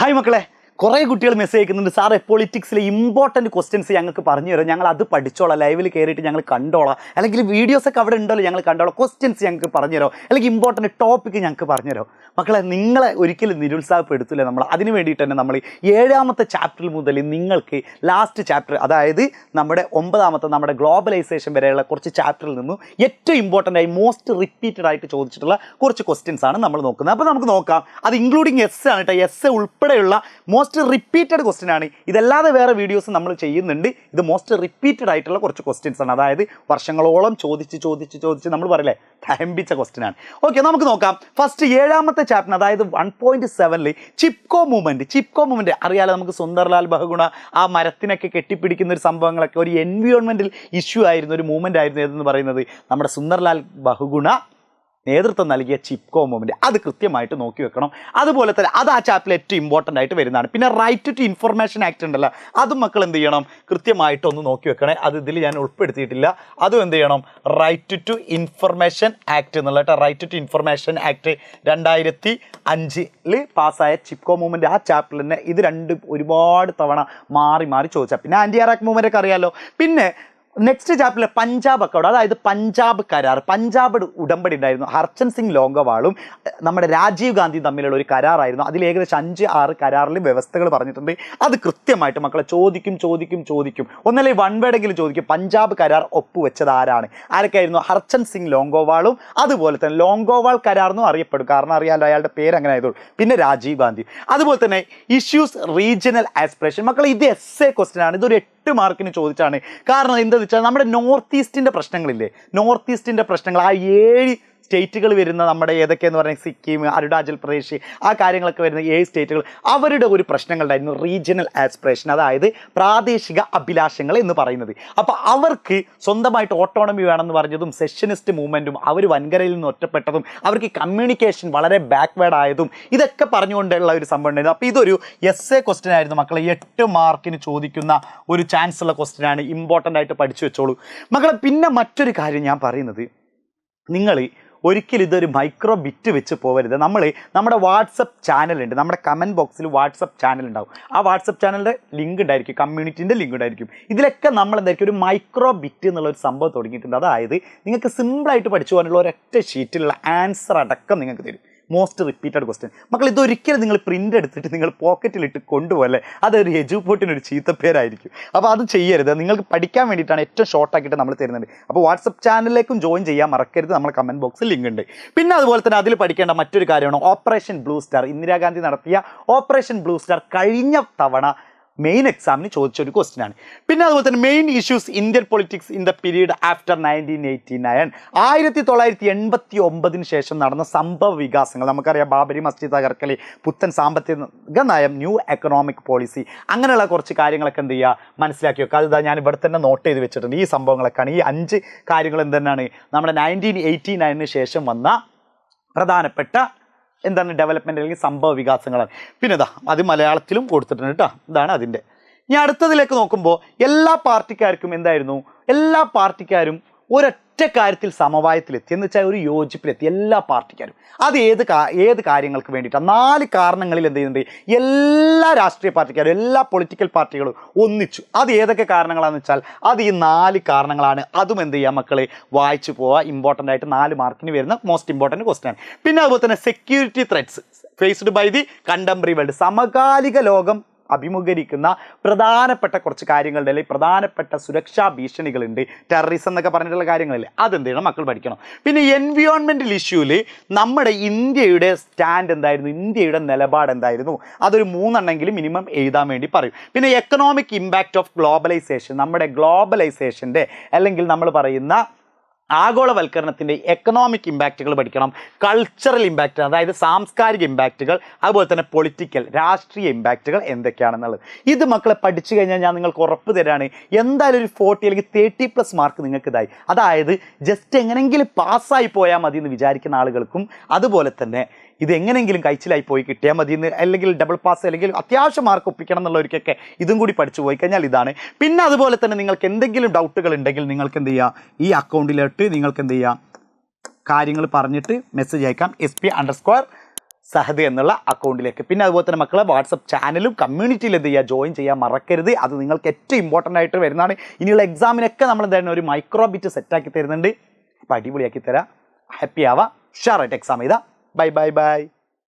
Hi മക്കളെ, കുറേ കുട്ടികൾ മെസ്സേജ് അയക്കുന്നുണ്ട്. സാറേ പൊളിറ്റിക്സിലെ ഇമ്പോർട്ടൻറ്റ് ക്വസ്റ്റ്യൻസ് ഞങ്ങൾക്ക് പറഞ്ഞു തരാം, ഞങ്ങൾ അത് പഠിച്ചോളാം, ലൈവിൽ കയറിയിട്ട് ഞങ്ങൾ കണ്ടോളാം, അല്ലെങ്കിൽ വീഡിയോസൊക്കെ അവിടെ ഉണ്ടല്ലോ ഞങ്ങൾ കണ്ടോളാം, ക്വസ്റ്റ്യൻസ് ഞങ്ങൾക്ക് പറഞ്ഞു തരാം, അല്ലെങ്കിൽ ഇമ്പോർട്ടൻറ്റ് ടോപ്പിക്ക് ഞങ്ങൾക്ക് പറഞ്ഞു തരാം. മക്കളെ, നിങ്ങളെ ഒരിക്കലും നിരുത്സാഹപ്പെടുത്തില്ല നമ്മൾ. അതിന് വേണ്ടിയിട്ട് തന്നെ നമ്മൾ 7ാമത്തെ ചാപ്റ്ററിൽ മുതൽ നിങ്ങൾക്ക് ലാസ്റ്റ് ചാപ്റ്റർ, അതായത് നമ്മുടെ 9ാമത്തെ നമ്മുടെ ഗ്ലോബലൈസേഷൻ വരെയുള്ള കുറച്ച് ചാപ്റ്ററിൽ നിന്നും ഏറ്റവും ഇമ്പോർട്ടൻ്റ് ആയി മോസ്റ്റ് റിപ്പീറ്റഡ് ആയിട്ട് ചോദിച്ചിട്ടുള്ള കുറച്ച് ക്വസ്റ്റ്യൻസ് ആണ് നമ്മൾ നോക്കുന്നത്. അപ്പോൾ നമുക്ക് നോക്കാം. അത് ഇൻക്ലൂഡിങ് എസ് ആണ് കേട്ടോ. എസ് ഉൾപ്പെടെയുള്ള മോസ്റ്റ് റിപ്പീറ്റഡ് ക്വസ്റ്റ്യൻ ആണ്. ഇതല്ലാതെ വേറെ വീഡിയോസ് നമ്മൾ ചെയ്യുന്നുണ്ട്. ഇത് മോസ്റ്റ് റിപ്പീറ്റഡ് ആയിട്ടുള്ള കുറച്ച് ക്വസ്റ്റ്യൻസ് ആണ്. അതായത് വർഷങ്ങളോളം ചോദിച്ച് നമ്മൾ പറയില്ലേ, തഴമ്പിച്ച ക്വസ്റ്റ്യൻ ആണ്. ഓക്കെ, നമുക്ക് നോക്കാം. ഫസ്റ്റ് 7ാമത്തെ ചാപ്റ്റർ, അതായത് 1.7 ചിപ്കോ മൂവ്മെൻറ്റ് അറിയാലോ നമുക്ക്. സുന്ദർലാൽ ബഹുഗുണ ആ മരത്തിനൊക്കെ കെട്ടിപ്പിടിക്കുന്ന ഒരു സംഭവങ്ങളൊക്കെ ഒരു എൻവിയോൺമെൻറ്റൽ ഇഷ്യൂ ആയിരുന്നു, ഒരു മൂവ്മെൻ്റ് ആയിരുന്നു. ഏതെന്ന് പറയുന്നത് നമ്മുടെ സുന്ദർലാൽ ബഹുഗുണ നേതൃത്വം നൽകിയ ചിപ്കോ മൂവ്മെൻറ്റ്. അത് കൃത്യമായിട്ട് നോക്കി വെക്കണം. അതുപോലെ തന്നെ അത് ആ ചാപ്റ്ററിൽ ഏറ്റവും ഇമ്പോർട്ടൻ്റ് ആയിട്ട് വരുന്നതാണ്. പിന്നെ റൈറ്റ് ടു ഇൻഫർമേഷൻ ആക്ട് ഉണ്ടല്ലോ, അതും മക്കൾ എന്ത് ചെയ്യണം, കൃത്യമായിട്ട് ഒന്ന് നോക്കി വെക്കണേ. അത് ഇതിൽ ഞാൻ ഉൾപ്പെടുത്തിയിട്ടില്ല. അതും എന്ത് ചെയ്യണം, റൈറ്റ് ടു ഇൻഫർമേഷൻ ആക്ട് എന്നുള്ള കേട്ടോ. റൈറ്റ് ടു ഇൻഫർമേഷൻ ആക്ട് 2005 പാസ്സായ ചിപ്കോ മൂവ്മെൻറ്റ്, ആ ചാപ്റ്ററിൽ തന്നെ ഇത് രണ്ടും ഒരുപാട് തവണ മാറി ചോദിച്ചാൽ. പിന്നെ ആൻറ്റി അറാക്ക് മൂവ്മെൻ്റ് ഒക്കെ അറിയാമല്ലോ. പിന്നെ നെക്സ്റ്റ് ചാപ്റ്ററിൽ പഞ്ചാബ് അക്കൗണ്ട്, അതായത് പഞ്ചാബ് കരാർ, പഞ്ചാബ് ഉടമ്പടി ഉണ്ടായിരുന്നു. ഹർചൻ സിംഗ് ലോങ്കവാളും നമ്മുടെ രാജീവ് ഗാന്ധിയും തമ്മിലുള്ള ഒരു കരാറായിരുന്നു. അതിൽ ഏകദേശം 5-6 കരാറിൽ വ്യവസ്ഥകൾ പറഞ്ഞിട്ടുണ്ട്. അത് കൃത്യമായിട്ട് മക്കളെ ചോദിക്കും. ഒന്നല്ലേ വൺ വേർഡെങ്കിലും ചോദിക്കും. പഞ്ചാബ് കരാർ ഒപ്പുവെച്ചത് ആരാണ്? ആരൊക്കെയായിരുന്നു? ഹർചൻ സിംഗ് ലോങ്കോവാളും അതുപോലെ തന്നെ ലോങ്കോവാൾ കരാർ എന്നും അറിയപ്പെടും, കാരണം അറിയാമല്ലോ അയാളുടെ പേര് അങ്ങനെ ആയതുള്ളൂ. പിന്നെ രാജീവ് ഗാന്ധി. അതുപോലെ തന്നെ ഇഷ്യൂസ് റീജിയണൽ ആസ്പിറേഷൻ. മക്കളെ, ഇത് എസ് എ ക്വസ്റ്റ്യൻ ആണ്. ഇതൊരു 8 മാർക്കിന് ചോദിച്ചാണ്. കാരണം എന്താണെന്ന് വെച്ചാൽ നമ്മുടെ നോർത്ത് ഈസ്റ്റിൻ്റെ പ്രശ്നങ്ങളില്ലേ, നോർത്ത് ഈസ്റ്റിൻ്റെ പ്രശ്നങ്ങൾ, ആ 7 സ്റ്റേറ്റുകൾ വരുന്ന നമ്മുടെ ഏതൊക്കെയെന്ന് പറഞ്ഞാൽ സിക്കിം, അരുണാചൽ പ്രദേശ്, ആ കാര്യങ്ങളൊക്കെ വരുന്ന 7 സ്റ്റേറ്റുകൾ, അവരുടെ ഒരു പ്രശ്നങ്ങളുണ്ടായിരുന്നു റീജിയണൽ ആസ്പിറേഷൻ, അതായത് പ്രാദേശിക അഭിലാഷങ്ങൾ എന്ന് പറയുന്നത്. അപ്പോൾ അവർക്ക് സ്വന്തമായിട്ട് ഓട്ടോണമി വേണമെന്ന് പറഞ്ഞതും സെഷനിസ്റ്റ് മൂവ്മെൻറ്റും അവർ വൻകരയിൽ നിന്ന് ഒറ്റപ്പെട്ടതും അവർക്ക് കമ്മ്യൂണിക്കേഷൻ വളരെ ബാക്ക്വേർഡ് ആയതും ഇതൊക്കെ പറഞ്ഞുകൊണ്ടുള്ള ഒരു സംഭവം ഉണ്ടായിരുന്നു. അപ്പോൾ ഇതൊരു എസ് എ ക്വസ്റ്റ്യൻ ആയിരുന്നു മക്കളെ. 8 മാർക്കിന് ചോദിക്കുന്ന ഒരു ചാൻസ് ഉള്ള ക്വസ്റ്റ്യനാണ്. ഇമ്പോർട്ടൻ്റ് ആയിട്ട് പഠിച്ചു വെച്ചോളൂ മക്കളെ. പിന്നെ മറ്റൊരു കാര്യം ഞാൻ പറയുന്നത്, നിങ്ങൾ ഒരിക്കലും ഇതൊരു മൈക്രോ ബിറ്റ് വെച്ച് പോകരുത്. നമ്മുടെ വാട്സപ്പ് ചാനലുണ്ട്, നമ്മുടെ കമൻറ്റ് ബോക്സിൽ വാട്സപ്പ് ചാനൽ ഉണ്ടാവും. ആ വാട്സപ്പ് ചാനലിൻ്റെ ലിങ്ക് ഉണ്ടായിരിക്കും, കമ്മ്യൂണിറ്റീൻ്റെ ലിങ്ക് ഉണ്ടായിരിക്കും. ഇതിലൊക്കെ നമ്മൾ എന്തായിരിക്കും ഒരു മൈക്രോ ബിറ്റ് എന്നുള്ള ഒരു സംഭവം തുടങ്ങിയിട്ടുണ്ട്. അതായത് നിങ്ങൾക്ക് സിമ്പിളായിട്ട് പഠിച്ചു പോകാനുള്ള ഒരൊറ്റ ഷീറ്റിലുള്ള ആൻസർ അടക്കം നിങ്ങൾക്ക് തരും. Most repeated question. മക്കൾ, ഇതൊരിക്കലും നിങ്ങൾ പ്രിൻ്റ് എടുത്തിട്ട് നിങ്ങൾ പോക്കറ്റിലിട്ട് കൊണ്ടുപോകല്ലേ, അതൊരു എജുപോർട്ടിനൊരു ചീത്തപ്പേരായിരിക്കും. അപ്പോൾ അത് ചെയ്യരുത്. നിങ്ങൾക്ക് പഠിക്കാൻ വേണ്ടിയിട്ടാണ് ഏറ്റവും ഷോർട്ടാക്കിയിട്ട് നമ്മൾ തരുന്നത്. അപ്പോൾ വാട്സപ്പ് ചാനലിലേക്കും ജോയിൻ ചെയ്യാൻ മറക്കരുത്. നമ്മുടെ കമൻറ്റ് ബോക്സിൽ ലിങ്ക് ഉണ്ട്. പിന്നെ അതുപോലെ തന്നെ അതിൽ പഠിക്കേണ്ട മറ്റൊരു കാര്യമാണ് ഓപ്പറേഷൻ ബ്ലൂ സ്റ്റാർ. ഇന്ദിരാഗാന്ധി നടത്തിയ ഓപ്പറേഷൻ ബ്ലൂ സ്റ്റാർ കഴിഞ്ഞ തവണ മെയിൻ എക്സാമിന് ചോദിച്ചൊരു ക്വസ്റ്റ്യൻ ആണ്. പിന്നെ അതുപോലെ തന്നെ main issues Indian politics in the period after 1989. 1989 ശേഷം നടന്ന സംഭവ വികാസങ്ങൾ നമുക്കറിയാം. ബാബരി മസ്ജിദ് തകർക്കൽ, പുത്തൻ സാമ്പത്തിക നയം, ന്യൂ എക്കണോമിക് പോളിസി, അങ്ങനെയുള്ള കുറച്ച് കാര്യങ്ങളൊക്കെ എന്ത് ചെയ്യുക, മനസ്സിലാക്കി വെക്കുക. അത് ഞാൻ ഇവിടെ തന്നെ നോട്ട് ചെയ്ത് വെച്ചിട്ടുണ്ട്. ഈ സംഭവങ്ങളൊക്കെയാണ്, ഈ 5 കാര്യങ്ങൾ എന്തെന്നാണ് നമ്മുടെ 1989 ശേഷം വന്ന പ്രധാനപ്പെട്ട എന്താണ് ഡെവലപ്മെൻറ്റ് അല്ലെങ്കിൽ സംഭവ വികാസങ്ങളാണ്. പിന്നെ അത് മലയാളത്തിലും കൊടുത്തിട്ടുണ്ട് കേട്ടോ. ഇതാണ് അതിൻ്റെ. ഇനി അടുത്തതിലേക്ക് നോക്കുമ്പോൾ എല്ലാ പാർട്ടിക്കാർക്കും എന്തായിരുന്നു, എല്ലാ പാർട്ടിക്കാരും ഒരൊറ്റ കാര്യത്തിൽ സമവായത്തിലെത്തി, എന്ന് വെച്ചാൽ ഒരു യോജിപ്പിലെത്തി എല്ലാ പാർട്ടിക്കാരും. അത് ഏത് കാര്യങ്ങൾക്ക് വേണ്ടിയിട്ടാണ്? 4 കാരണങ്ങളിൽ എന്ത് ചെയ്യുന്നുണ്ട്, എല്ലാ രാഷ്ട്രീയ പാർട്ടിക്കാരും എല്ലാ പൊളിറ്റിക്കൽ പാർട്ടികളും ഒന്നിച്ചു. അത് ഏതൊക്കെ കാരണങ്ങളാണെന്ന് വെച്ചാൽ അത് ഈ 4 കാരണങ്ങളാണ്. അതും എന്ത് ചെയ്യുക മക്കളെ, വായിച്ചു പോവുക. ഇമ്പോർട്ടൻ്റ് ആയിട്ട് 4 മാർക്കിന് വരുന്ന മോസ്റ്റ് ഇമ്പോർട്ടൻറ്റ് ക്വസ്റ്റ്യൻ ആണ്. പിന്നെ അതുപോലെ തന്നെ security threats faced by the contemporary world. സമകാലിക ലോകം അഭിമുഖീകരിക്കുന്ന പ്രധാനപ്പെട്ട കുറച്ച് കാര്യങ്ങളുടെ അല്ലെങ്കിൽ പ്രധാനപ്പെട്ട സുരക്ഷാ ഭീഷണികളുണ്ട്, ടെററിസം എന്നൊക്കെ പറഞ്ഞിട്ടുള്ള കാര്യങ്ങളില്ലേ, അതെന്ത് ചെയ്യണം മക്കൾ പഠിക്കണം. പിന്നെ എൻവിയോൺമെൻറ്റൽ ഇഷ്യൂവിൽ നമ്മുടെ ഇന്ത്യയുടെ സ്റ്റാൻഡ് എന്തായിരുന്നു, ഇന്ത്യയുടെ നിലപാട് എന്തായിരുന്നു, അതൊരു 3 എണ്ണമെങ്കിലും മിനിമം എഴുതാൻ വേണ്ടി പറയും. പിന്നെ എക്കണോമിക് ഇമ്പാക്റ്റ് ഓഫ് ഗ്ലോബലൈസേഷൻ, നമ്മുടെ ഗ്ലോബലൈസേഷൻ്റെ അല്ലെങ്കിൽ നമ്മൾ പറയുന്ന ആഗോളവൽക്കരണത്തിൻ്റെ എക്കണോമിക് ഇമ്പാക്റ്റുകൾ പഠിക്കണം. കൾച്ചറൽ ഇമ്പാക്റ്റ്, അതായത് സാംസ്കാരിക ഇമ്പാക്റ്റുകൾ, അതുപോലെ തന്നെ പൊളിറ്റിക്കൽ രാഷ്ട്രീയ ഇമ്പാക്റ്റുകൾ എന്തൊക്കെയാണെന്നുള്ളത്. ഇത് മക്കളെ പഠിച്ചു കഴിഞ്ഞാൽ ഞാൻ നിങ്ങൾക്ക് ഉറപ്പ് തരാണ്, എന്തായാലും ഒരു 40 അല്ലെങ്കിൽ 30+ മാർക്ക് നിങ്ങൾക്ക് ഇതായി. അതായത് ജസ്റ്റ് എങ്ങനെയെങ്കിലും പാസ്സായി പോയാൽ മതി എന്ന് വിചാരിക്കുന്ന ആളുകൾക്കും, അതുപോലെ തന്നെ ഇത് എങ്ങനെയെങ്കിലും കഴിച്ചിലായി പോയി കിട്ടിയാൽ മതി എന്ന്, അല്ലെങ്കിൽ ഡബിൾ പാസ് അല്ലെങ്കിൽ അത്യാവശ്യം മാർക്ക് ഒപ്പിക്കണം എന്നുള്ളവർക്കൊക്കെ ഇതും കൂടി പഠിച്ചു പോയി കഴിഞ്ഞാൽ ഇതാണ്. പിന്നെ അതുപോലെ തന്നെ നിങ്ങൾക്ക് എന്തെങ്കിലും ഡൗട്ടുകൾ ഉണ്ടെങ്കിൽ നിങ്ങൾക്ക് എന്ത് ചെയ്യുക, ഈ അക്കൗണ്ടിലോട്ട് നിങ്ങൾക്ക് എന്ത് ചെയ്യുക, കാര്യങ്ങൾ പറഞ്ഞിട്ട് മെസ്സേജ് അയക്കാം. SP_, സഹദ് എന്നുള്ള അക്കൗണ്ടിലേക്ക്. പിന്നെ അതുപോലെ തന്നെ മക്കളെ വാട്സപ്പ് ചാനലും കമ്മ്യൂണിറ്റിയിൽ എന്ത് ചെയ്യുക, ജോയിൻ ചെയ്യാൻ മറക്കരുത്. അത് നിങ്ങൾക്ക് ഏറ്റവും ഇമ്പോർട്ടൻ്റ് ആയിട്ട് വരുന്നതാണ്. ഇനിയുള്ള എക്സാമിനൊക്കെ നമ്മൾ എന്താണ് ഒരു മൈക്രോ ബിറ്റ് സെറ്റാക്കി തരുന്നുണ്ട്. അപ്പോൾ അടിപൊളിയാക്കി തരാം. ഹാപ്പി ആവാം, ഷാറായിട്ട് എക്സാം ചെയ്താൽ. Bye bye bye.